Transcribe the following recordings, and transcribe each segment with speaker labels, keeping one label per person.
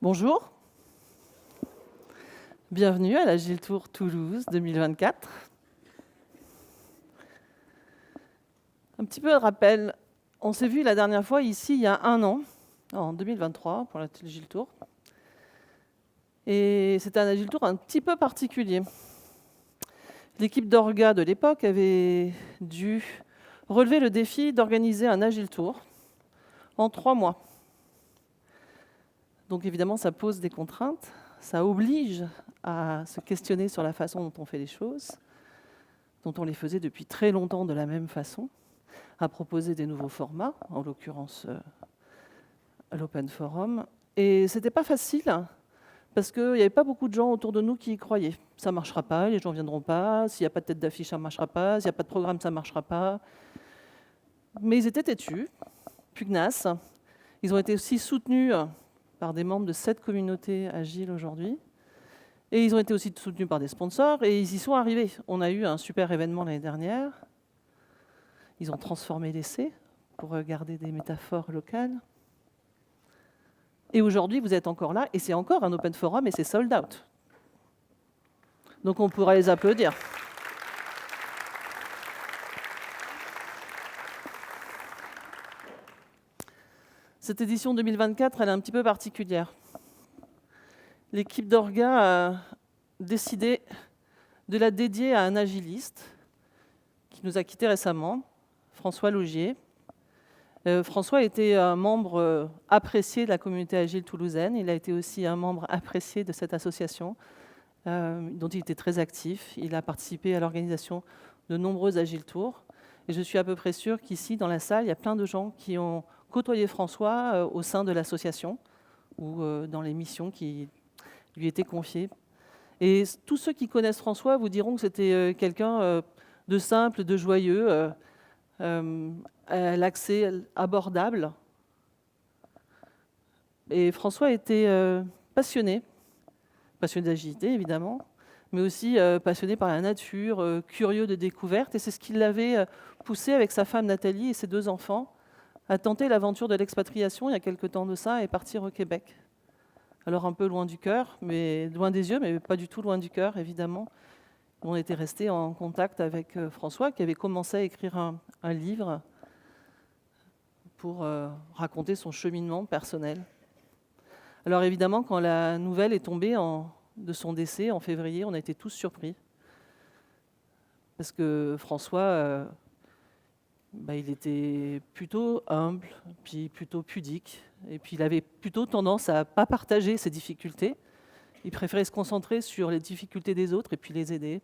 Speaker 1: Bonjour, bienvenue à l'Agile Tour Toulouse 2024. Un petit peu de rappel, on s'est vu la dernière fois ici il y a un an, en 2023, pour l'Agile Tour. Et c'était un Agile Tour un petit peu particulier. L'équipe d'Orga de l'époque avait dû relever le défi d'organiser un Agile Tour en 3 mois. Donc évidemment, ça pose des contraintes, ça oblige à se questionner sur la façon dont on fait les choses, dont on les faisait depuis très longtemps de la même façon, à proposer des nouveaux formats, en l'occurrence l'Open Forum. Et c'était pas facile, parce qu'il n'y avait pas beaucoup de gens autour de nous qui y croyaient. Ça ne marchera pas, les gens ne viendront pas, s'il n'y a pas de tête d'affiche, ça ne marchera pas, s'il n'y a pas de programme, ça ne marchera pas. Mais ils étaient têtus, pugnaces. Ils ont été aussi soutenus par des membres de 7 communautés agiles aujourd'hui. Et ils ont été aussi soutenus par des sponsors, et ils y sont arrivés. On a eu un super événement l'année dernière. Ils ont transformé l'essai pour garder des métaphores locales. Et aujourd'hui, vous êtes encore là, et c'est encore un open forum, et c'est sold out. Donc on pourra les applaudir. Cette édition 2024, elle est un petit peu particulière. L'équipe d'Orga a décidé de la dédier à un agiliste qui nous a quittés récemment, François Laugier. François était un membre apprécié de la communauté agile toulousaine. Il a été aussi un membre apprécié de cette association, dont il était très actif. Il a participé à l'organisation de nombreux Agile Tours. Et je suis à peu près sûre qu'ici, dans la salle, il y a plein de gens qui ont côtoyé François au sein de l'association ou dans les missions qui lui étaient confiées. Et tous ceux qui connaissent François vous diront que c'était quelqu'un de simple, de joyeux, à l'accès abordable. Et François était passionné d'agilité évidemment, mais aussi passionné par la nature, curieux de découverte. Et c'est ce qui l'avait poussé avec sa femme Nathalie et ses 2 enfants à tenter l'aventure de l'expatriation il y a quelque temps de ça et partir au Québec. Alors un peu loin du cœur, mais loin des yeux, mais pas du tout loin du cœur, évidemment. On était resté en contact avec François, qui avait commencé à écrire un livre pour raconter son cheminement personnel. Alors évidemment, quand la nouvelle est tombée de son décès en février, on a été tous surpris. Parce que François, il était plutôt humble, puis plutôt pudique, et puis il avait plutôt tendance à ne pas partager ses difficultés. Il préférait se concentrer sur les difficultés des autres et puis les aider.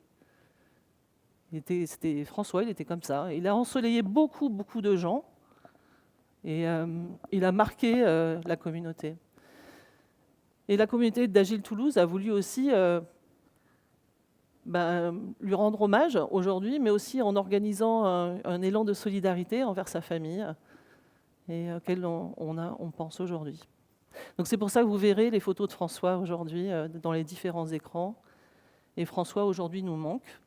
Speaker 1: C'était François, il était comme ça. Il a ensoleillé beaucoup de gens, et il a marqué la communauté. Et la communauté d'Agile Toulouse a voulu aussi lui rendre hommage aujourd'hui, mais aussi en organisant un élan de solidarité envers sa famille, et auquel on pense aujourd'hui. Donc c'est pour ça que vous verrez les photos de François aujourd'hui dans les différents écrans. Et François aujourd'hui nous manque,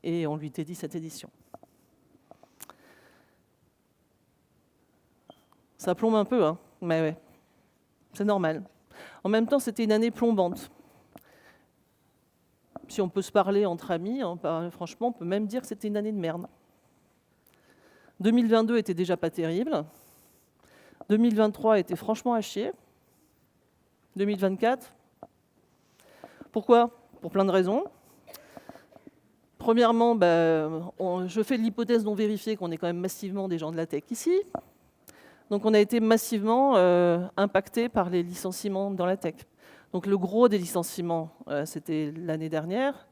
Speaker 1: et on lui dédie cette édition. Ça plombe un peu, hein, mais ouais, c'est normal. En même temps, c'était une année plombante. Si on peut se parler entre amis, hein, franchement, on peut même dire que c'était une année de merde. 2022 était déjà pas terrible. 2023 était franchement à chier. 2024, pourquoi ? Pour plein de raisons. Premièrement, je fais de l'hypothèse non vérifiée qu'on est quand même massivement des gens de la tech ici. Donc on a été massivement impacté par les licenciements dans la tech. Donc le gros des licenciements, c'était l'année dernière.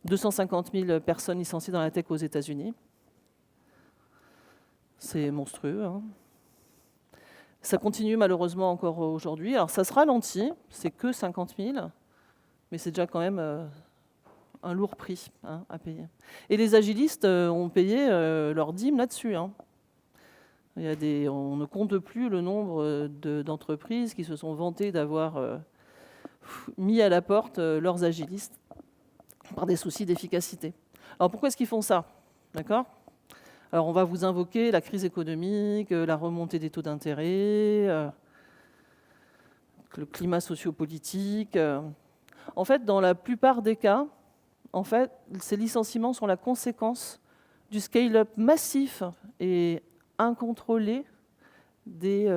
Speaker 1: 250 000 personnes licenciées dans la tech aux États-Unis. C'est monstrueux, hein. Ça continue malheureusement encore aujourd'hui. Alors ça se ralentit, c'est que 50 000, mais c'est déjà quand même un lourd prix, hein, à payer. Et les agilistes ont payé leur dîme là-dessus, hein. On ne compte plus le nombre d'entreprises qui se sont vantées d'avoir mis à la porte leurs agilistes par des soucis d'efficacité. Alors pourquoi est-ce qu'ils font ça ? D'accord ? Alors on va vous invoquer la crise économique, la remontée des taux d'intérêt, le climat sociopolitique. En fait, dans la plupart des cas, ces licenciements sont la conséquence du scale-up massif et incontrôlé des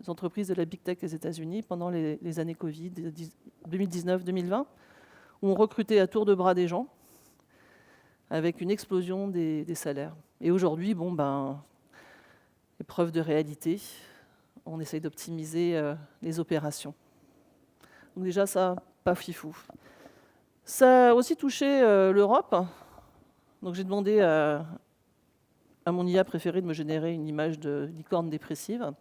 Speaker 1: entreprises de la Big Tech des États-Unis pendant les années Covid, 2019-2020, où on recrutait à tour de bras des gens, avec une explosion des salaires. Et aujourd'hui, épreuve de réalité, on essaye d'optimiser les opérations. Donc déjà, ça, pas fifou. Ça a aussi touché l'Europe. Donc j'ai demandé à mon IA préféré de me générer une image de licorne dépressive.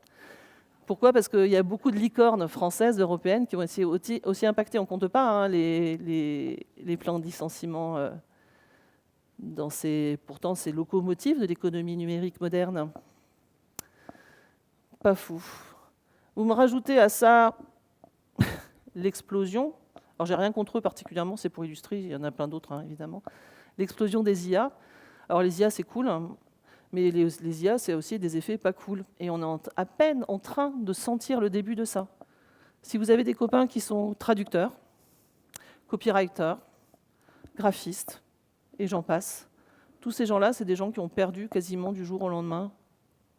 Speaker 1: Pourquoi ? Parce qu'il y a beaucoup de licornes françaises, européennes, qui ont été aussi impactées. On ne compte pas les plans de licenciement dans ces locomotives de l'économie numérique moderne. Pas fou. Vous me rajoutez à ça l'explosion. Alors j'ai rien contre eux particulièrement, c'est pour illustrer, il y en a plein d'autres évidemment. L'explosion des IA. Alors les IA c'est cool, mais les IA c'est aussi des effets pas cool. Et on est à peine en train de sentir le début de ça. Si vous avez des copains qui sont traducteurs, copywriters, graphistes, et j'en passe, tous ces gens-là, c'est des gens qui ont perdu quasiment du jour au lendemain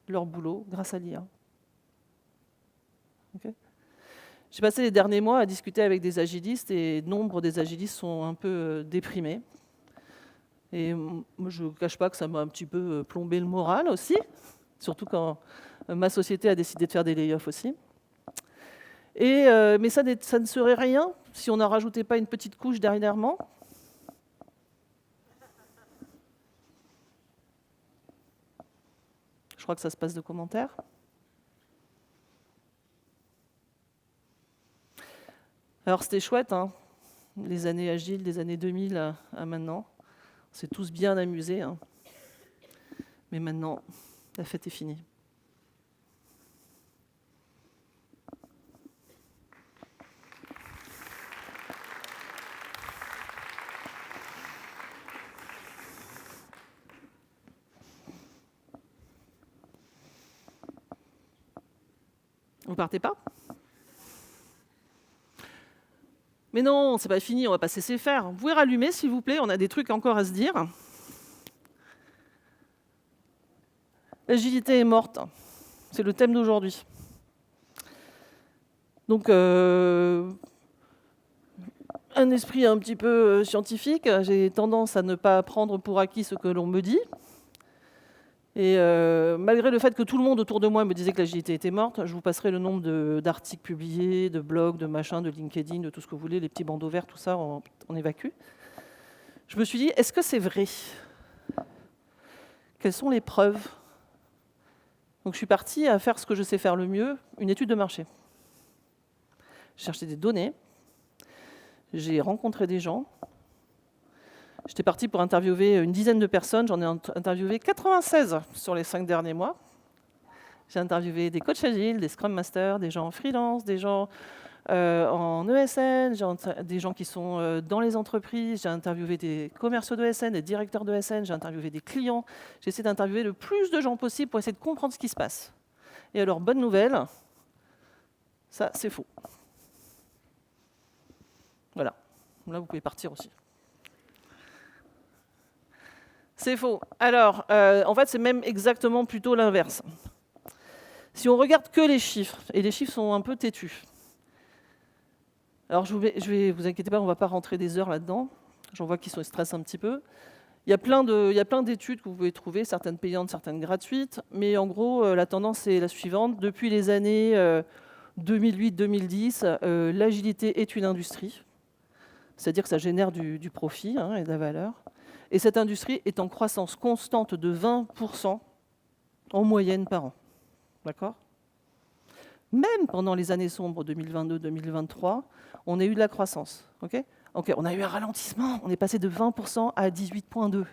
Speaker 1: leur boulot grâce à l'IA. Okay. J'ai passé les derniers mois à discuter avec des agilistes et nombre des agilistes sont un peu déprimés. Et moi, je ne cache pas que ça m'a un petit peu plombé le moral aussi, surtout quand ma société a décidé de faire des layoffs aussi. Mais ça ne serait rien si on n'en rajoutait pas une petite couche dernièrement. Je crois que ça se passe de commentaires. Alors c'était chouette, les années agiles, des années 2000 à maintenant. On s'est tous bien amusés. Mais maintenant, la fête est finie. Vous partez pas ? Mais non, c'est pas fini, on va pas cesser faire. Vous pouvez rallumer, s'il vous plaît, on a des trucs encore à se dire. L'agilité est morte. C'est le thème d'aujourd'hui. Donc, un esprit un petit peu scientifique. J'ai tendance à ne pas prendre pour acquis ce que l'on me dit. Et malgré le fait que tout le monde autour de moi me disait que l'agilité était morte, je vous passerai le nombre d'articles publiés, de blogs, de machins, de LinkedIn, de tout ce que vous voulez, les petits bandeaux verts, tout ça, on évacue. Je me suis dit, est-ce que c'est vrai ? Quelles sont les preuves ? Donc je suis partie à faire ce que je sais faire le mieux, une étude de marché. J'ai cherché des données, j'ai rencontré des gens. J'étais partie pour interviewer une dizaine de personnes, j'en ai interviewé 96 sur les 5 derniers mois. J'ai interviewé des coachs agiles, des scrum masters, des gens en freelance, des gens en ESN, des gens qui sont dans les entreprises, j'ai interviewé des commerciaux d'ESN, des directeurs d'ESN, j'ai interviewé des clients. J'ai essayé d'interviewer le plus de gens possible pour essayer de comprendre ce qui se passe. Et alors, bonne nouvelle, ça c'est faux. Voilà, là vous pouvez partir aussi. C'est faux. Alors, en fait, c'est même exactement plutôt l'inverse. Si on regarde que les chiffres, et les chiffres sont un peu têtus. Alors, vous inquiétez pas, on ne va pas rentrer des heures là-dedans. J'en vois qui se stressent un petit peu. Il y a plein d'études que vous pouvez trouver, certaines payantes, certaines gratuites. Mais en gros, la tendance est la suivante. Depuis les années 2008-2010, l'agilité est une industrie. C'est-à-dire que ça génère du profit et de la valeur. Et cette industrie est en croissance constante de 20% en moyenne par an. D'accord ? Même pendant les années sombres 2022-2023, on a eu de la croissance. Okay ? On a eu un ralentissement, on est passé de 20% à 18,2%.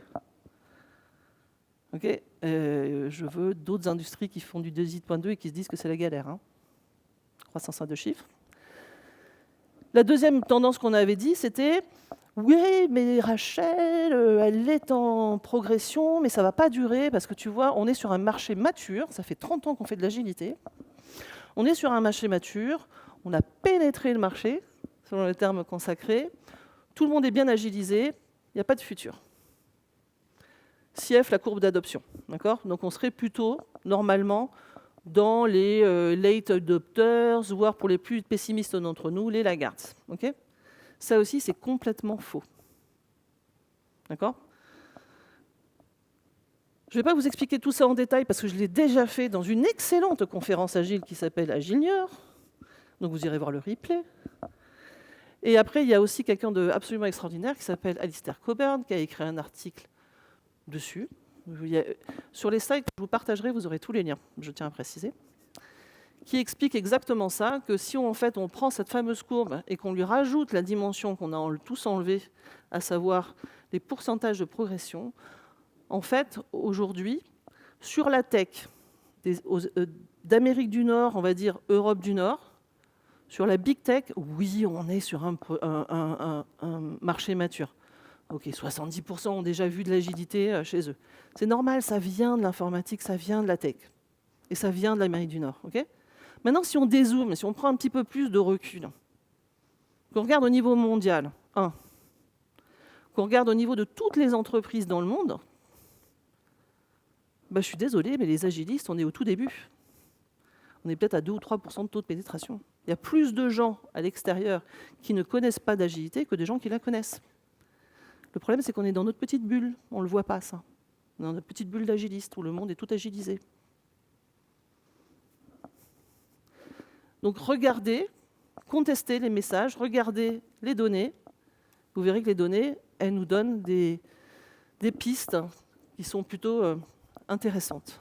Speaker 1: Je veux d'autres industries qui font du 18,2 et qui se disent que c'est la galère. Croissance à 2 chiffres. La deuxième tendance qu'on avait dit, c'était oui, mais Rachel, elle est en progression, mais ça ne va pas durer, parce que tu vois, on est sur un marché mature, ça fait 30 ans qu'on fait de l'agilité, on est sur un marché mature, On a pénétré le marché, selon le terme consacré. Tout le monde est bien agilisé, il n'y a pas de futur. CF, la courbe d'adoption. D'accord ? Donc on serait plutôt, normalement, dans les late adopters, voire pour les plus pessimistes d'entre nous, les laggards. Okay ? Ça aussi, c'est complètement faux. D'accord ? Je ne vais pas vous expliquer tout ça en détail parce que je l'ai déjà fait dans une excellente conférence agile qui s'appelle Agilieur. Donc vous irez voir le replay. Et après, il y a aussi quelqu'un d'absolument extraordinaire qui s'appelle Alistair Cockburn, qui a écrit un article dessus. Sur les slides que je vous partagerai, vous aurez tous les liens, je tiens à préciser, qui explique exactement ça, que si en fait on prend cette fameuse courbe et qu'on lui rajoute la dimension qu'on a tous enlevée, à savoir les pourcentages de progression, en fait, aujourd'hui, sur la tech d'Amérique du Nord, on va dire Europe du Nord, sur la big tech, oui, on est sur un marché mature. Ok, 70% ont déjà vu de l'agilité chez eux. C'est normal, ça vient de l'informatique, ça vient de la tech. Et ça vient de l'Amérique du Nord. Okay ? Maintenant, si on dézoome, si on prend un petit peu plus de recul, qu'on regarde au niveau mondial, qu'on regarde au niveau de toutes les entreprises dans le monde, je suis désolée, mais les agilistes, on est au tout début. On est peut-être à 2 ou 3% de taux de pénétration. Il y a plus de gens à l'extérieur qui ne connaissent pas d'agilité que des gens qui la connaissent. Le problème, c'est qu'on est dans notre petite bulle. On ne le voit pas, ça. On est dans notre petite bulle d'agilistes où le monde est tout agilisé. Donc regardez, contestez les messages, regardez les données. Vous verrez que les données, elles nous donnent des pistes qui sont plutôt intéressantes.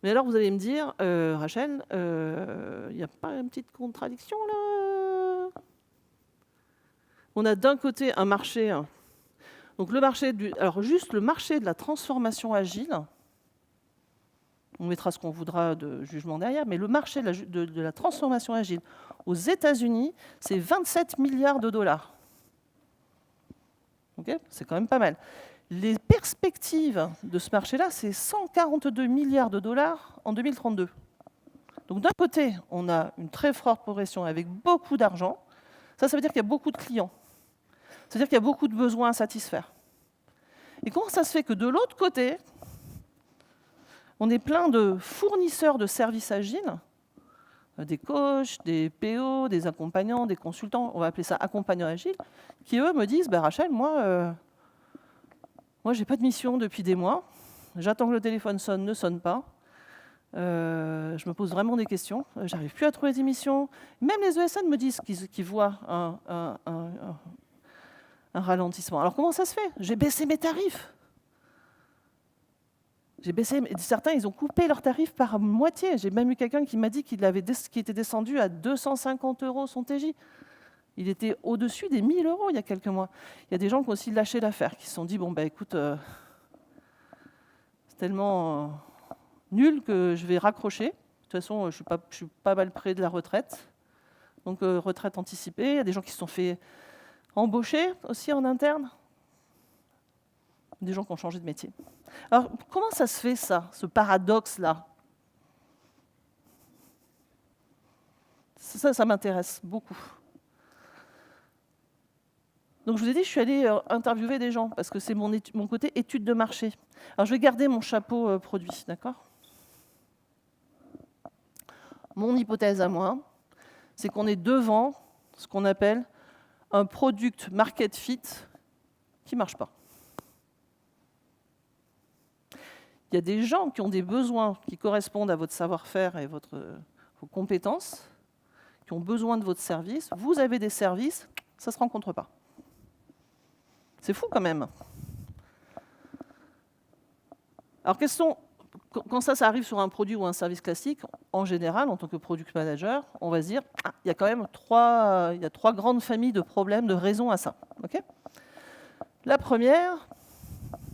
Speaker 1: Mais alors vous allez me dire, Rachel, il n'y a pas une petite contradiction là ? On a d'un côté un marché, donc le marché juste le marché de la transformation agile. On mettra ce qu'on voudra de jugement derrière, mais le marché de la transformation agile aux États-Unis, c'est 27 milliards de dollars. Okay ? C'est quand même pas mal. Les perspectives de ce marché-là, c'est 142 milliards de dollars en 2032. Donc d'un côté, on a une très forte progression avec beaucoup d'argent. Ça veut dire qu'il y a beaucoup de clients. Ça veut dire qu'il y a beaucoup de besoins à satisfaire. Et comment ça se fait que de l'autre côté, on est plein de fournisseurs de services agiles, des coachs, des PO, des accompagnants, des consultants, on va appeler ça accompagnants agiles, qui eux me disent, Rachel, moi j'ai pas de mission depuis des mois, j'attends que le téléphone sonne, ne sonne pas, je me pose vraiment des questions, j'arrive plus à trouver des missions. Même les ESN me disent qu'ils voient un ralentissement. Alors comment ça se fait ? J'ai baissé mes tarifs. Certains, ils ont coupé leurs tarifs par moitié. J'ai même eu quelqu'un qui m'a dit qu'il était descendu à 250 € son TJ. Il était au-dessus des 1000 € il y a quelques mois. Il y a des gens qui ont aussi lâché l'affaire, qui se sont dit, écoute, c'est tellement nul que je vais raccrocher. De toute façon, je suis pas mal près de la retraite. Donc, retraite anticipée. Il y a des gens qui se sont fait embaucher aussi en interne. Des gens qui ont changé de métier. Alors, comment ça se fait, ça, ce paradoxe-là ? Ça m'intéresse beaucoup. Donc, je vous ai dit, je suis allée interviewer des gens, parce que c'est mon côté étude de marché. Alors, je vais garder mon chapeau produit, d'accord ? Mon hypothèse à moi, c'est qu'on est devant ce qu'on appelle un product market fit qui ne marche pas. Il y a des gens qui ont des besoins qui correspondent à votre savoir-faire et vos compétences, qui ont besoin de votre service. Vous avez des services, ça ne se rencontre pas. C'est fou quand même. Alors, quand ça arrive sur un produit ou un service classique, en général, en tant que product manager, on va se dire, il y a quand même trois grandes familles de problèmes, de raisons à ça. Okay ? La première,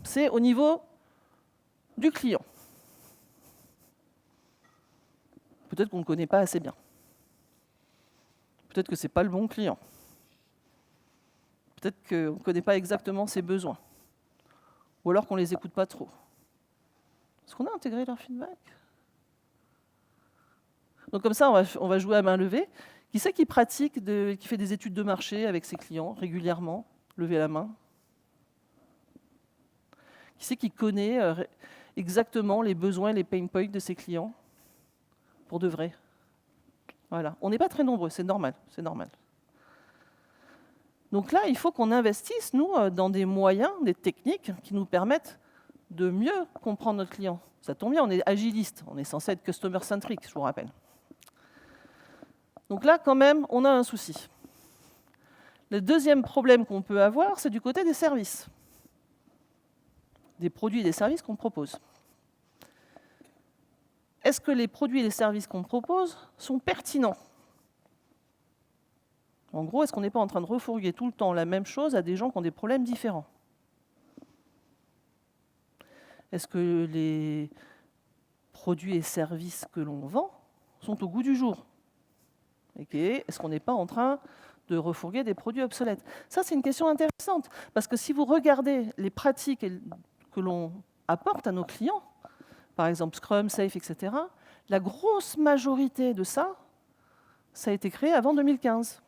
Speaker 1: c'est au niveau du client. Peut-être qu'on ne le connaît pas assez bien. Peut-être que ce n'est pas le bon client. Peut-être qu'on ne connaît pas exactement ses besoins. Ou alors qu'on ne les écoute pas trop. Est-ce qu'on a intégré leur feedback ? Donc comme ça, on va jouer à main levée. Qui c'est qui pratique, qui fait des études de marché avec ses clients régulièrement? Levez la main. Qui c'est qui connaît exactement les besoins, les pain points de ses clients? Pour de vrai. Voilà. On n'est pas très nombreux, c'est normal, c'est normal. Donc là, il faut qu'on investisse, nous, dans des moyens, des techniques qui nous permettent de mieux comprendre notre client. Ça tombe bien, on est agiliste, on est censé être customer-centric, je vous rappelle. Donc là, quand même, on a un souci. Le deuxième problème qu'on peut avoir, c'est du côté des services. Des produits et des services qu'on propose. Est-ce que les produits et les services qu'on propose sont pertinents? En gros, est-ce qu'on n'est pas en train de refourguer tout le temps la même chose à des gens qui ont des problèmes différents? Est-ce que les produits et services que l'on vend sont au goût du jour? Est-ce qu'on n'est pas en train de refourguer des produits obsolètes? Ça, c'est une question intéressante, parce que si vous regardez les pratiques que l'on apporte à nos clients, par exemple Scrum, Safe, etc., la grosse majorité de ça, ça a été créé avant 2015.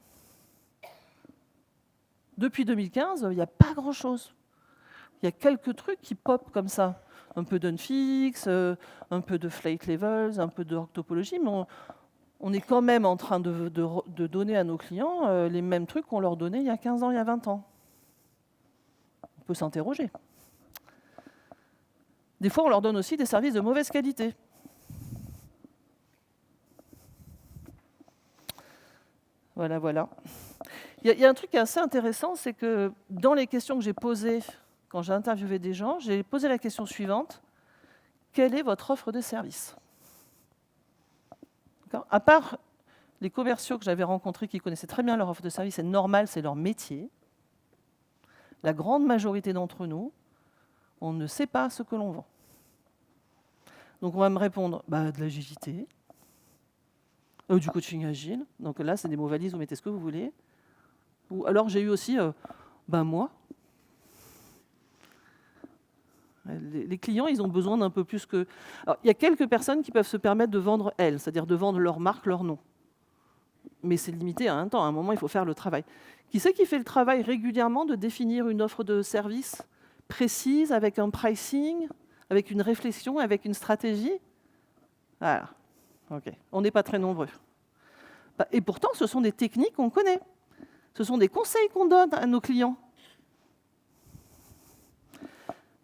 Speaker 1: Depuis 2015, il n'y a pas grand-chose. Il y a quelques trucs qui popent comme ça. Un peu d'unfix, un peu de flake levels, un peu de topologie, mais on est quand même en train de donner à nos clients les mêmes trucs qu'on leur donnait il y a 15 ans, il y a 20 ans. On peut s'interroger. Des fois, on leur donne aussi des services de mauvaise qualité. Voilà, voilà. Il y a un truc qui est assez intéressant, c'est que dans les questions que j'ai posées quand j'ai interviewé des gens, j'ai posé la question suivante. Quelle est votre offre de service? À part les commerciaux que j'avais rencontrés qui connaissaient très bien leur offre de service, c'est normal, c'est leur métier. La grande majorité d'entre nous, on ne sait pas ce que l'on vend. Donc on va me répondre de l'agilité, du coaching agile. Donc là, c'est des mots valises, vous mettez ce que vous voulez. Ou alors j'ai eu aussi, moi. Les clients, ils ont besoin d'un peu plus que... Alors, il y a quelques personnes qui peuvent se permettre de vendre elles, c'est-à-dire de vendre leur marque, leur nom. Mais c'est limité à un temps. À un moment, il faut faire le travail. Qui c'est qui fait le travail régulièrement de définir une offre de service précise, avec un pricing, avec une réflexion, avec une stratégie? Voilà. Okay. On n'est pas très nombreux. Et pourtant, ce sont des techniques qu'on connaît. Ce sont des conseils qu'on donne à nos clients.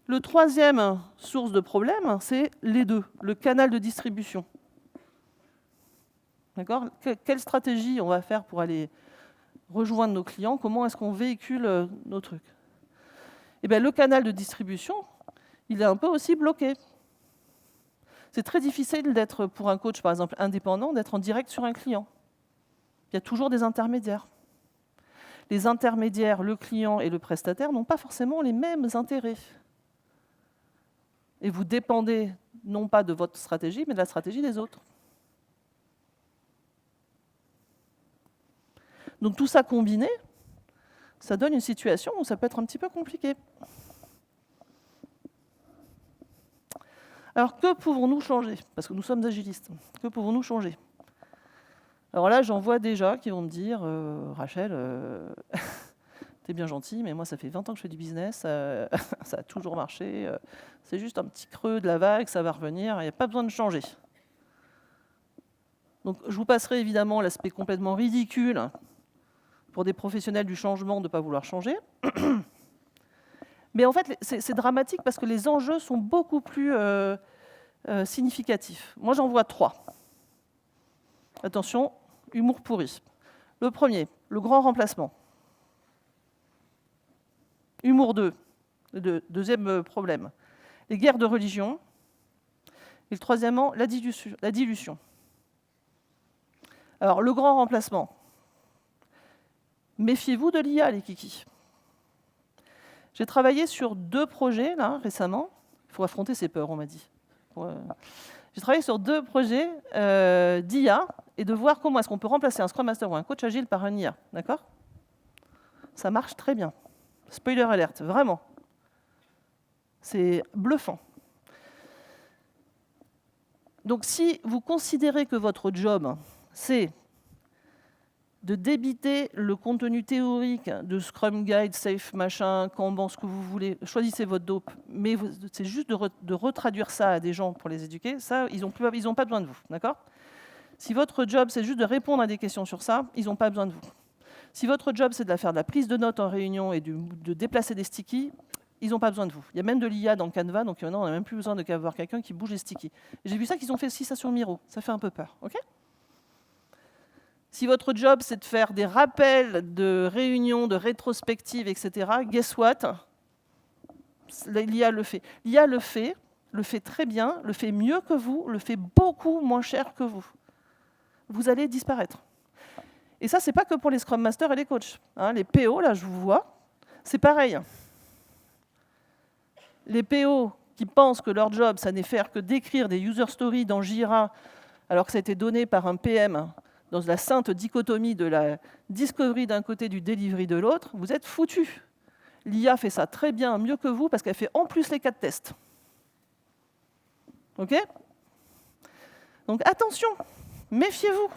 Speaker 1: Le troisième source de problème, c'est les deux, le canal de distribution. D'accord ? Quelle stratégie on va faire pour aller rejoindre nos clients? Comment est-ce qu'on véhicule nos trucs? Eh bien, le canal de distribution, il est un peu aussi bloqué. C'est très difficile d'être, pour un coach, par exemple, indépendant, d'être en direct sur un client. Il y a toujours des intermédiaires. Les intermédiaires, le client et le prestataire, n'ont pas forcément les mêmes intérêts. Et vous dépendez non pas de votre stratégie, mais de la stratégie des autres. Donc tout ça combiné, ça donne une situation où ça peut être un petit peu compliqué. Alors que pouvons-nous changer? Parce que nous sommes agilistes. Que pouvons-nous changer? Alors là, j'en vois déjà qui vont me dire Rachel, t'es bien gentil, mais moi, ça fait 20 ans que je fais du business, ça a toujours marché, c'est juste un petit creux de la vague, ça va revenir, il n'y a pas besoin de changer. Donc, je vous passerai évidemment l'aspect complètement ridicule pour des professionnels du changement de ne pas vouloir changer. Mais en fait, c'est dramatique parce que les enjeux sont beaucoup plus significatifs. Moi, j'en vois 3. Attention, humour pourri. Le premier, le grand remplacement. Humour 2, deuxième problème. Les guerres de religion. Et le troisièmement, la dilution. Alors, le grand remplacement. Méfiez-vous de l'IA, les kikis. J'ai travaillé sur 2 projets, là, récemment. Il faut affronter ses peurs, on m'a dit. J'ai travaillé sur 2 projets d'IA et de voir comment est-ce qu'on peut remplacer un Scrum Master ou un coach agile par un IA. D'accord ? Ça marche très bien. Spoiler alert, vraiment. C'est bluffant. Donc, si vous considérez que votre job, c'est de débiter le contenu théorique de Scrum Guide, Safe, machin, Kanban, ce que vous voulez, choisissez votre dope, mais c'est juste de retraduire ça à des gens pour les éduquer, ça, ils n'ont pas besoin de vous, d'accord? Si votre job, c'est juste de répondre à des questions sur ça, ils n'ont pas besoin de vous. Si votre job, c'est de faire de la prise de notes en réunion et de déplacer des stickies, ils n'ont pas besoin de vous. Il y a même de l'IA dans Canva, donc maintenant, on n'a même plus besoin d'avoir quelqu'un qui bouge les stickies. J'ai vu ça qu'ils ont fait aussi ça sur Miro, ça fait un peu peur, ok? Si votre job, c'est de faire des rappels de réunions, de rétrospectives, etc., guess what? L'IA le fait. L'IA le fait très bien, le fait mieux que vous, le fait beaucoup moins cher que vous. Vous allez disparaître. Et ça, c'est pas que pour les Scrum Masters et les coachs. Hein, les PO, là, je vous vois, c'est pareil. Les PO qui pensent que leur job, ça n'est faire que d'écrire des user stories dans Jira, alors que ça a été donné par un PM dans la sainte dichotomie de la discovery d'un côté, du delivery de l'autre, vous êtes foutus. L'IA fait ça très bien, mieux que vous, parce qu'elle fait en plus les 4 tests. OK? Donc attention, méfiez-vous.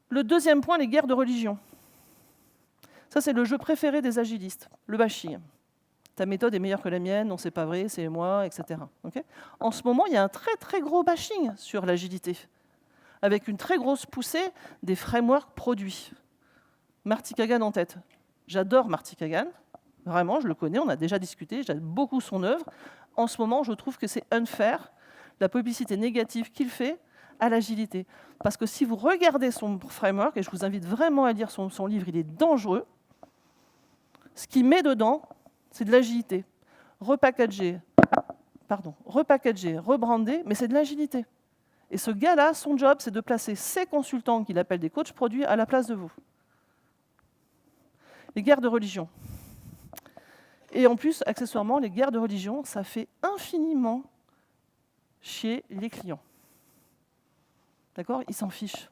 Speaker 1: Le deuxième point, les guerres de religion. Ça, c'est le jeu préféré des agilistes, le bashing. Ta méthode est meilleure que la mienne, non, c'est pas vrai, c'est moi, etc. Okay? En ce moment, il y a un très très gros bashing sur l'agilité, avec une très grosse poussée des frameworks produits. Marty Kagan en tête. J'adore Marty Kagan, vraiment, je le connais, on a déjà discuté, j'aime beaucoup son œuvre. En ce moment, je trouve que c'est unfair, la publicité négative qu'il fait à l'agilité. Parce que si vous regardez son framework, et je vous invite vraiment à lire son livre, il est dangereux, ce qu'il met dedans, c'est de l'agilité. Repackagé, rebrandé, mais c'est de l'agilité. Et ce gars-là, son job, c'est de placer ses consultants, qu'il appelle des coachs produits, à la place de vous. Les guerres de religion. Et en plus, accessoirement, les guerres de religion, ça fait infiniment chier les clients. D'accord? Ils s'en fichent.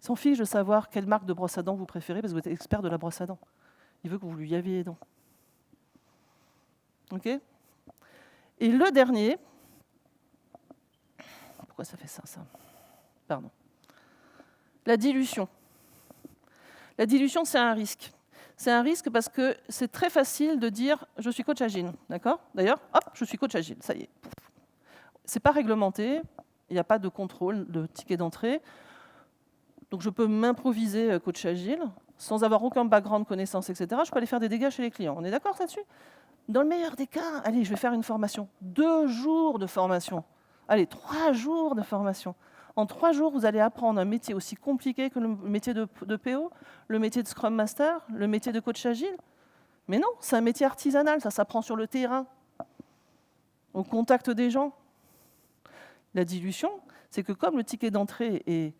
Speaker 1: Ils s'en fichent de savoir quelle marque de brosse à dents vous préférez, parce que vous êtes expert de la brosse à dents. Il veut que vous lui laviez les dents. OK? Et le dernier... Pourquoi ça fait ça? Pardon. La dilution. La dilution, c'est un risque. C'est un risque parce que c'est très facile de dire « je suis coach agile ». D'accord? D'ailleurs, hop, je suis coach agile, ça y est. Ce n'est pas réglementé, il n'y a pas de contrôle de ticket d'entrée. Donc je peux m'improviser coach agile, sans avoir aucun background, connaissance, etc. Je peux aller faire des dégâts chez les clients. On est d'accord là-dessus? Dans le meilleur des cas, allez, je vais faire une formation. 2 jours de formation. Allez, 3 jours de formation. En 3 jours, vous allez apprendre un métier aussi compliqué que le métier de PO, le métier de Scrum Master, le métier de coach agile. Mais non, c'est un métier artisanal, ça s'apprend sur le terrain, au contact des gens. La dilution, c'est que comme le ticket d'entrée est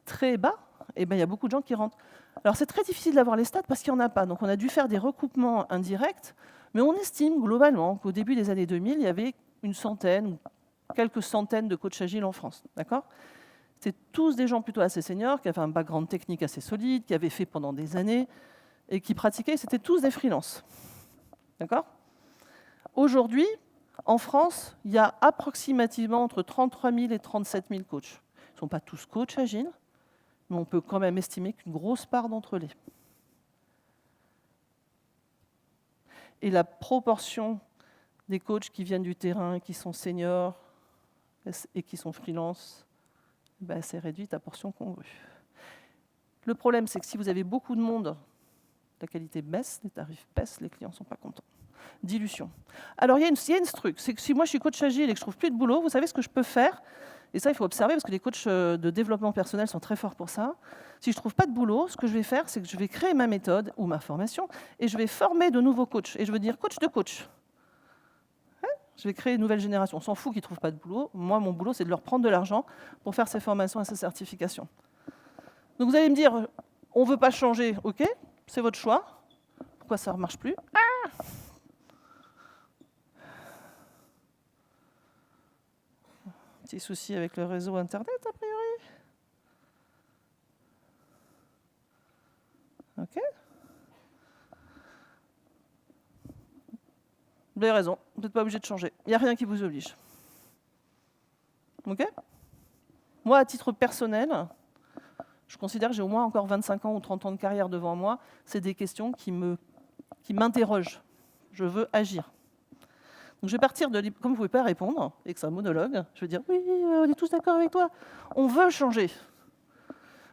Speaker 1: très bas, eh ben, il y a beaucoup de gens qui rentrent. Alors c'est très difficile d'avoir les stats parce qu'il n'y en a pas. Donc on a dû faire des recoupements indirects, mais on estime globalement qu'au début des années 2000, il y avait une centaine ou quelques centaines de coachs agiles en France. D'accord? C'était tous des gens plutôt assez seniors, qui avaient un background technique assez solide, qui avaient fait pendant des années et qui pratiquaient. C'était tous des freelances. D'accord? Aujourd'hui, en France, il y a approximativement entre 33 000 et 37 000 coachs. Ils ne sont pas tous coachs agiles, mais on peut quand même estimer qu'une grosse part d'entre eux l'est. Et la proportion des coachs qui viennent du terrain, qui sont seniors et qui sont freelance, ben, c'est réduite à portion congrue. Le problème, c'est que si vous avez beaucoup de monde, la qualité baisse, les tarifs baissent, les clients ne sont pas contents. Dilution. Alors, il y a une truc, c'est que si moi je suis coach agile et que je ne trouve plus de boulot, vous savez ce que je peux faire? Et ça, il faut observer, parce que les coachs de développement personnel sont très forts pour ça. Si je ne trouve pas de boulot, ce que je vais faire, c'est que je vais créer ma méthode ou ma formation et je vais former de nouveaux coachs. Et je veux dire coach de coach. Je vais créer une nouvelle génération. On s'en fout qu'ils ne trouvent pas de boulot. Moi, mon boulot, c'est de leur prendre de l'argent pour faire ces formations et ces certifications. Donc vous allez me dire, on ne veut pas changer, ok, c'est votre choix. Pourquoi ça ne marche plus? Petit souci avec le réseau Internet, a priori. Ok. vous avez raison, vous n'êtes pas obligé de changer. Il n'y a rien qui vous oblige. OK? Moi, à titre personnel, je considère que j'ai au moins encore 25 ans ou 30 ans de carrière devant moi. C'est des questions qui m'interrogent. Je veux agir. Donc je vais partir de... Comme vous ne pouvez pas répondre, et que c'est un monologue, je vais dire « Oui, on est tous d'accord avec toi. On veut changer. »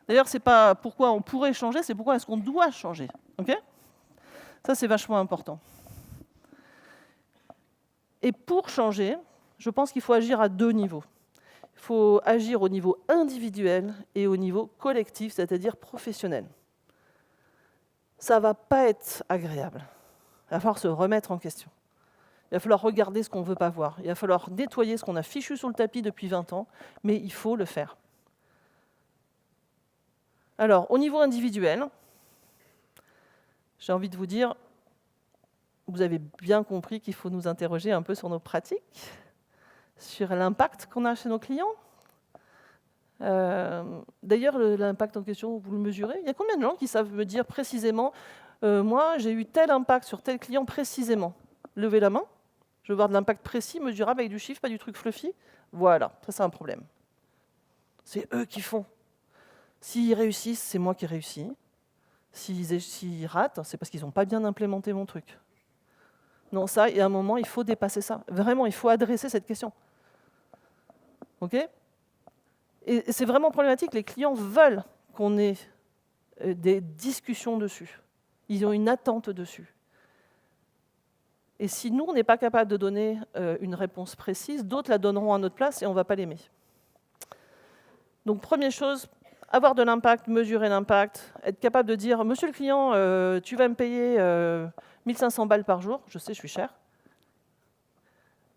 Speaker 1: D'ailleurs, ce n'est pas pourquoi on pourrait changer, c'est pourquoi est-ce qu'on doit changer. OK? Ça, c'est vachement important. Et pour changer, je pense qu'il faut agir à 2 niveaux. Il faut agir au niveau individuel et au niveau collectif, c'est-à-dire professionnel. Ça ne va pas être agréable. Il va falloir se remettre en question. Il va falloir regarder ce qu'on ne veut pas voir. Il va falloir nettoyer ce qu'on a fichu sous le tapis depuis 20 ans, mais il faut le faire. Alors, au niveau individuel, j'ai envie de vous dire, vous avez bien compris qu'il faut nous interroger un peu sur nos pratiques, sur l'impact qu'on a chez nos clients. D'ailleurs, l'impact en question, vous le mesurez? Il y a combien de gens qui savent me dire précisément moi, j'ai eu tel impact sur tel client précisément? Levez la main. Je veux voir de l'impact précis, mesurable, avec du chiffre, pas du truc fluffy. Voilà, ça c'est un problème. C'est eux qui font. S'ils réussissent, c'est moi qui réussis. S'ils ratent, c'est parce qu'ils n'ont pas bien implémenté mon truc. Non, ça, et à un moment, il faut dépasser ça. Vraiment, il faut adresser cette question. OK? Et c'est vraiment problématique. Les clients veulent qu'on ait des discussions dessus. Ils ont une attente dessus. Et si nous, on n'est pas capable de donner une réponse précise, d'autres la donneront à notre place et on ne va pas l'aimer. Donc, première chose, avoir de l'impact, mesurer l'impact, être capable de dire « Monsieur le client, tu vas me payer 1500 balles par jour. » Je sais, je suis cher.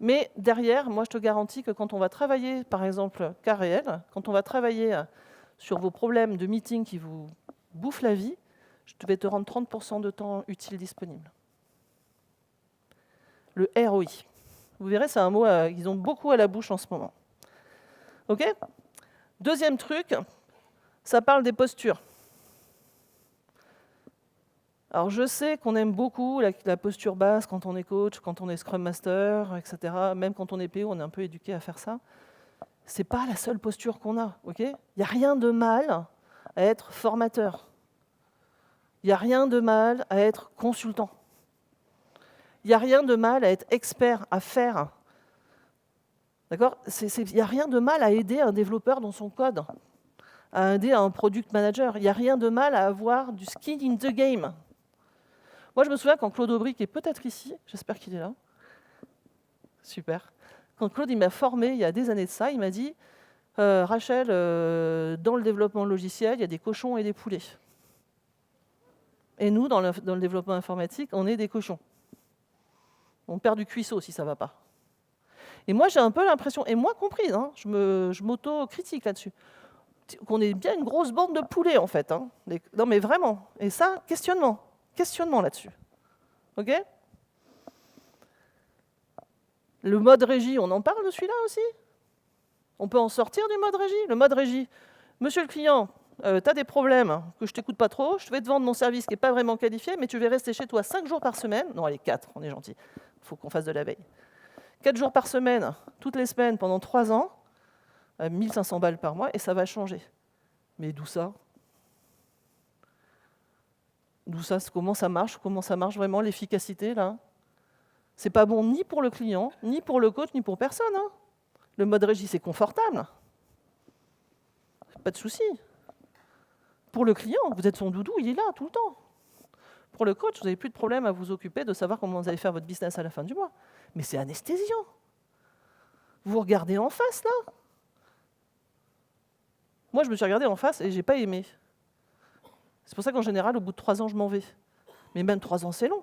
Speaker 1: Mais derrière, moi, je te garantis que quand on va travailler, par exemple, cas réel, quand on va travailler sur vos problèmes de meeting qui vous bouffent la vie, je vais te rendre 30% de temps utile disponible. Le ROI. Vous verrez, c'est un mot qu'ils ont beaucoup à la bouche en ce moment. OK? Deuxième truc, ça parle des postures. Alors, je sais qu'on aime beaucoup la posture basse quand on est coach, quand on est Scrum Master, etc. Même quand on est PO, on est un peu éduqué à faire ça. Ce n'est pas la seule posture qu'on a. OK? Il n'y a rien de mal à être formateur. Il n'y a rien de mal à être consultant. Il n'y a rien de mal à être expert, à faire. D'accord? Il n'y a rien de mal à aider un développeur dans son code, à aider un product manager. Il n'y a rien de mal à avoir du skin in the game. Moi, je me souviens quand Claude Aubry, qui est peut-être ici, j'espère qu'il est là, super, quand Claude m'a formé il y a des années de ça, il m'a dit Rachel, dans le développement logiciel, il y a des cochons et des poulets. Et nous, dans le développement informatique, on est des cochons. On perd du cuisseau si ça ne va pas. Et moi, j'ai un peu l'impression, et moi compris, hein, je m'auto-critique là-dessus, qu'on est bien une grosse bande de poulets, en fait. Hein. Non, mais vraiment. Et ça, questionnement là-dessus. OK? Le mode régie, on en parle de celui-là aussi? On peut en sortir du mode régie? Le mode régie, monsieur le client, tu as des problèmes, que je ne t'écoute pas trop, je vais te vendre mon service qui n'est pas vraiment qualifié, mais tu vas rester chez toi 5 jours par semaine. Non, allez, 4, on est gentil. Il faut qu'on fasse de la veille. 4 jours par semaine, toutes les semaines, pendant 3 ans, 1500 balles par mois, et ça va changer. Mais d'où ça? D'où ça? Comment ça marche vraiment l'efficacité, là? C'est pas bon ni pour le client, ni pour le coach, ni pour personne. Hein. Le mode régie, c'est confortable. Pas de souci. Pour le client, vous êtes son doudou, il est là tout le temps. Pour le coach, vous n'avez plus de problème à vous occuper de savoir comment vous allez faire votre business à la fin du mois. Mais c'est anesthésiant. Vous regardez en face, là. Moi, je me suis regardé en face et je n'ai pas aimé. C'est pour ça qu'en général, au bout de 3 ans, je m'en vais. Mais même 3 ans, c'est long.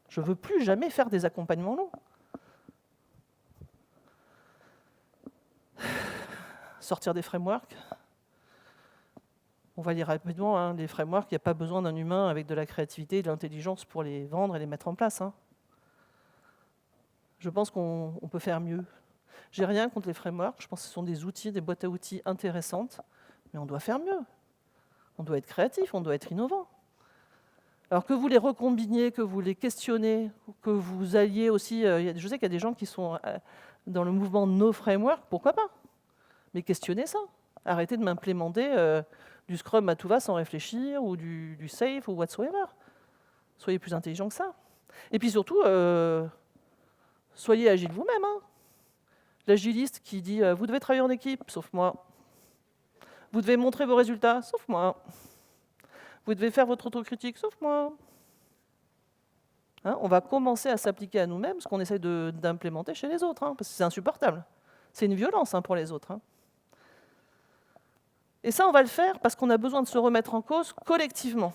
Speaker 1: Je ne veux plus jamais faire des accompagnements longs. Sortir des frameworks. On va lire rapidement, hein, les frameworks, il n'y a pas besoin d'un humain avec de la créativité et de l'intelligence pour les vendre et les mettre en place. Hein. Je pense qu'on peut faire mieux. J'ai rien contre les frameworks, je pense que ce sont des outils, des boîtes à outils intéressantes, mais on doit faire mieux. On doit être créatif, on doit être innovant. Alors que vous les recombiniez, que vous les questionnez, que vous alliez aussi... je sais qu'il y a des gens qui sont dans le mouvement No Framework, pourquoi pas? Mais questionnez ça. Arrêtez de m'implémenter du Scrum à tout va sans réfléchir, ou du Safe, ou whatsoever. Soyez plus intelligent que ça. Et puis surtout, soyez agile vous-même. Hein. L'agiliste qui dit « vous devez travailler en équipe », sauf moi. Vous devez montrer vos résultats, sauf moi. Vous devez faire votre autocritique, sauf moi. Hein, on va commencer à s'appliquer à nous-mêmes ce qu'on essaie d'implémenter chez les autres, hein, parce que c'est insupportable. C'est une violence pour les autres. Hein. Et ça, on va le faire parce qu'on a besoin de se remettre en cause collectivement.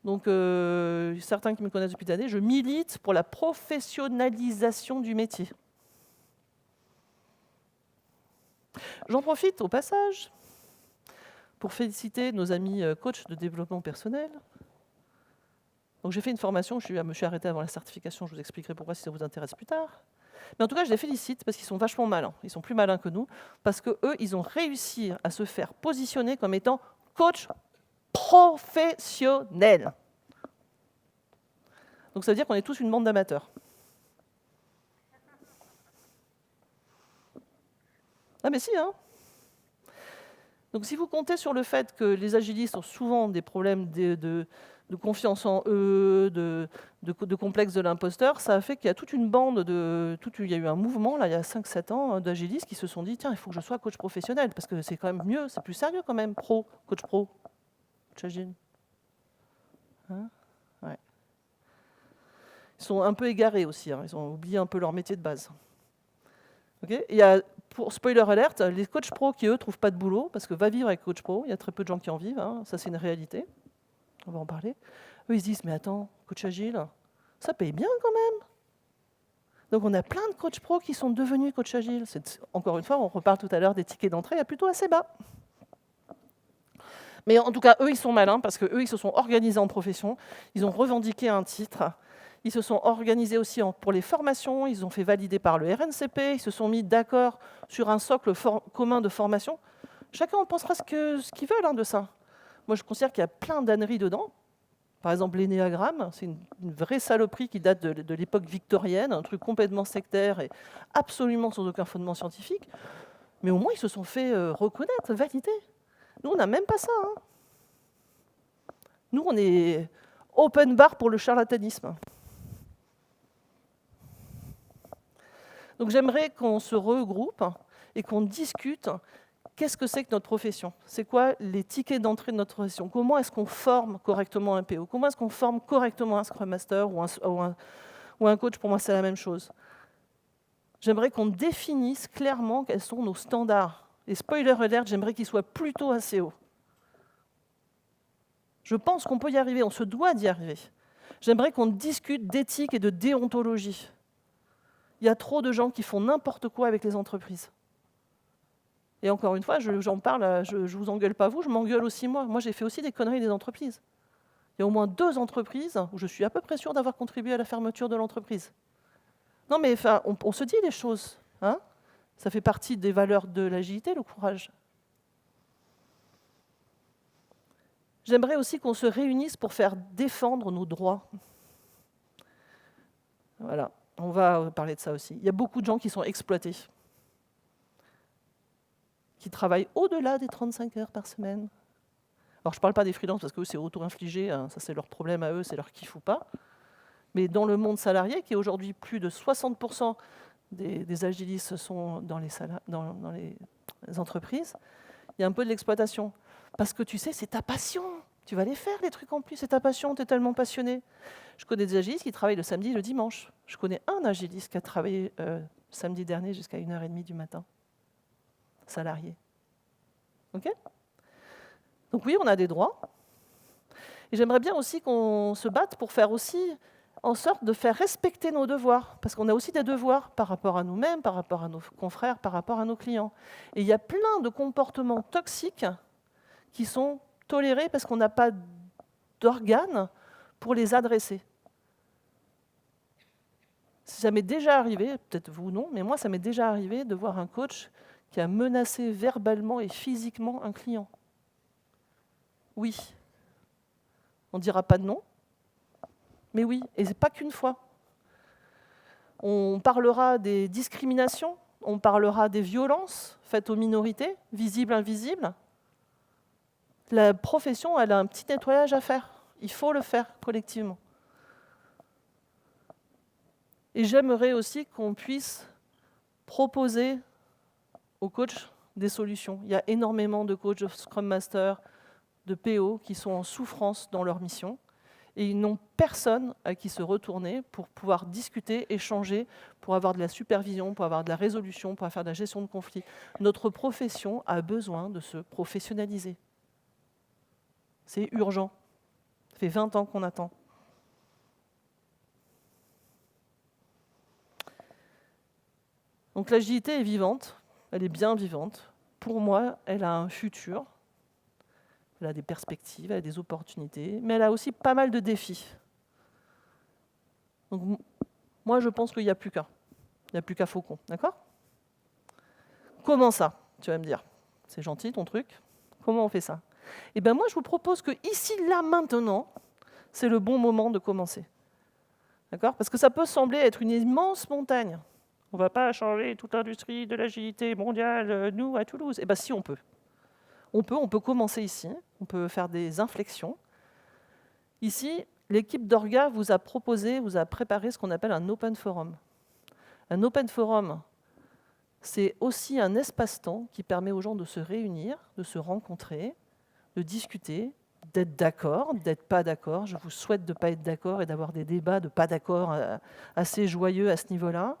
Speaker 1: Donc, certains qui me connaissent depuis des années, je milite pour la professionnalisation du métier. J'en profite au passage pour féliciter nos amis coachs de développement personnel. Donc j'ai fait une formation, je me suis arrêtée avant la certification, je vous expliquerai pourquoi si ça vous intéresse plus tard. Mais en tout cas, je les félicite parce qu'ils sont vachement malins. Ils sont plus malins que nous, parce qu'eux, ils ont réussi à se faire positionner comme étant coach professionnel. Donc ça veut dire qu'on est tous une bande d'amateurs. Ah mais si, hein. Donc si vous comptez sur le fait que les agilistes ont souvent des problèmes de confiance en eux, de complexe de l'imposteur, ça a fait qu'il y a toute une bande il y a eu un mouvement, là, il y a 5-7 ans, d'agilistes qui se sont dit « Tiens, il faut que je sois coach professionnel, parce que c'est quand même mieux, c'est plus sérieux quand même, coach agile. Hein » Ouais. Ils sont un peu égarés aussi, hein, ils ont oublié un peu leur métier de base. Okay, il y a, pour spoiler alert, les coachs pro qui, eux, trouvent pas de boulot, parce que va vivre avec coach pro, il y a très peu de gens qui en vivent, hein, ça c'est une réalité, on va en parler. Eux, ils se disent, mais attends, coach agile, ça paye bien quand même. Donc on a plein de coachs pro qui sont devenus coach agile. Encore une fois, on reparle tout à l'heure des tickets d'entrée, il y a plutôt assez bas. Mais en tout cas, eux, ils sont malins, parce qu'eux, ils se sont organisés en profession, ils ont revendiqué un titre. Ils se sont organisés aussi pour les formations, ils ont fait valider par le RNCP, ils se sont mis d'accord sur un socle commun de formation. Chacun en pensera ce qu'ils veulent de ça. Moi, je considère qu'il y a plein d'âneries dedans. Par exemple, l'énéagramme, c'est une vraie saloperie qui date de l'époque victorienne, un truc complètement sectaire et absolument sans aucun fondement scientifique. Mais au moins, ils se sont fait reconnaître, valider. Nous, on n'a même pas ça. Hein. Nous, on est open bar pour le charlatanisme. Donc j'aimerais qu'on se regroupe et qu'on discute qu'est-ce que c'est que notre profession. C'est quoi les tickets d'entrée de notre profession? Comment est-ce qu'on forme correctement un PO? Comment est-ce qu'on forme correctement un Scrum Master ou un coach? Pour moi, c'est la même chose. J'aimerais qu'on définisse clairement quels sont nos standards. Et spoiler alert, j'aimerais qu'ils soient plutôt assez hauts. Je pense qu'on peut y arriver, on se doit d'y arriver. J'aimerais qu'on discute d'éthique et de déontologie. Il y a trop de gens qui font n'importe quoi avec les entreprises. Et encore une fois, j'en parle, je vous engueule pas vous, je m'engueule aussi moi. Moi, j'ai fait aussi des conneries des entreprises. Il y a au moins 2 entreprises où je suis à peu près sûr d'avoir contribué à la fermeture de l'entreprise. Non, mais enfin, on se dit les choses. Hein, ça fait partie des valeurs de l'agilité, le courage. J'aimerais aussi qu'on se réunisse pour faire défendre nos droits. Voilà. On va parler de ça aussi. Il y a beaucoup de gens qui sont exploités, qui travaillent au-delà des 35 heures par semaine. Alors, je ne parle pas des freelances parce que c'est auto-infligé, hein, ça c'est leur problème à eux, c'est leur kiff ou pas. Mais dans le monde salarié, qui est aujourd'hui plus de 60% des agilistes sont dans les entreprises, il y a un peu de l'exploitation. Parce que tu sais, c'est ta passion. Tu vas les faire, les trucs en plus, c'est ta passion, tu es tellement passionné. Je connais des agilistes qui travaillent le samedi et le dimanche. Je connais un agiliste qui a travaillé samedi dernier jusqu'à 1h30 du matin. Salarié. OK ? Donc oui, on a des droits. Et j'aimerais bien aussi qu'on se batte pour faire aussi en sorte de faire respecter nos devoirs. Parce qu'on a aussi des devoirs par rapport à nous-mêmes, par rapport à nos confrères, par rapport à nos clients. Et il y a plein de comportements toxiques qui sont tolérés parce qu'on n'a pas d'organes pour les adresser. Ça m'est déjà arrivé, peut-être vous non, mais moi ça m'est déjà arrivé de voir un coach qui a menacé verbalement et physiquement un client. Oui. On ne dira pas de non. Mais oui, et c'est pas qu'une fois. On parlera des discriminations, on parlera des violences faites aux minorités, visibles, invisibles. La profession, elle a un petit nettoyage à faire. Il faut le faire collectivement. Et j'aimerais aussi qu'on puisse proposer aux coachs des solutions. Il y a énormément de coachs, de Scrum Master, de PO qui sont en souffrance dans leur mission et ils n'ont personne à qui se retourner pour pouvoir discuter, échanger, pour avoir de la supervision, pour avoir de la résolution, pour faire de la gestion de conflits. Notre profession a besoin de se professionnaliser. C'est urgent. Ça fait 20 ans qu'on attend. Donc l'agilité est vivante, elle est bien vivante. Pour moi, elle a un futur, elle a des perspectives, elle a des opportunités, mais elle a aussi pas mal de défis. Donc moi, je pense qu'il n'y a plus qu'un. Il n'y a plus qu'à Faucon, d'accord? Comment ça? Tu vas me dire. C'est gentil ton truc. Comment on fait ça? Eh bien moi, je vous propose que ici, là, maintenant, c'est le bon moment de commencer. D'accord? Parce que ça peut sembler être une immense montagne. On ne va pas changer toute l'industrie de l'agilité mondiale, nous, à Toulouse. Eh bien si, on peut. On peut commencer ici, on peut faire des inflexions. Ici, l'équipe d'Orga vous a proposé, vous a préparé ce qu'on appelle un open forum. Un open forum, c'est aussi un espace-temps qui permet aux gens de se réunir, de se rencontrer, de discuter, d'être d'accord, d'être pas d'accord. Je vous souhaite de ne pas être d'accord et d'avoir des débats de pas d'accord assez joyeux à ce niveau-là,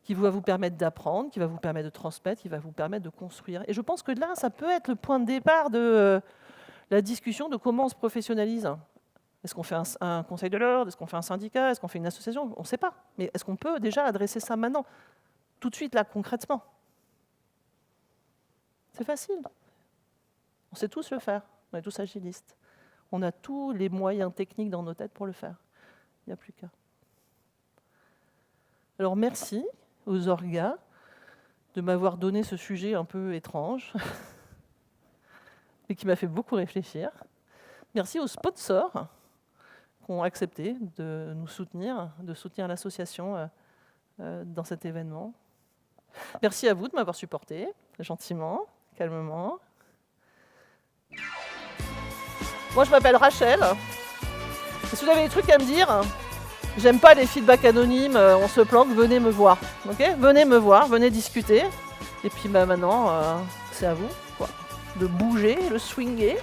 Speaker 1: qui va vous permettre d'apprendre, qui va vous permettre de transmettre, qui va vous permettre de construire. Et je pense que là, ça peut être le point de départ de la discussion de comment on se professionnalise. Est-ce qu'on fait un conseil de l'ordre? Est-ce qu'on fait un syndicat? Est-ce qu'on fait une association? On ne sait pas. Mais est-ce qu'on peut déjà adresser ça maintenant? Tout de suite, là, concrètement. C'est facile. On sait tous le faire. On est tous agilistes. On a tous les moyens techniques dans nos têtes pour le faire. Il n'y a plus qu'à. Alors, merci aux orgas de m'avoir donné ce sujet un peu étrange, mais qui m'a fait beaucoup réfléchir. Merci aux sponsors qui ont accepté de nous soutenir, de soutenir l'association dans cet événement. Merci à vous de m'avoir supporté, gentiment, calmement. Moi, je m'appelle Rachel. Et si vous avez des trucs à me dire, j'aime pas les feedbacks anonymes, on se planque, venez me voir. Okay, venez me voir, venez discuter. Et puis maintenant, c'est à vous quoi, de bouger, de swinger.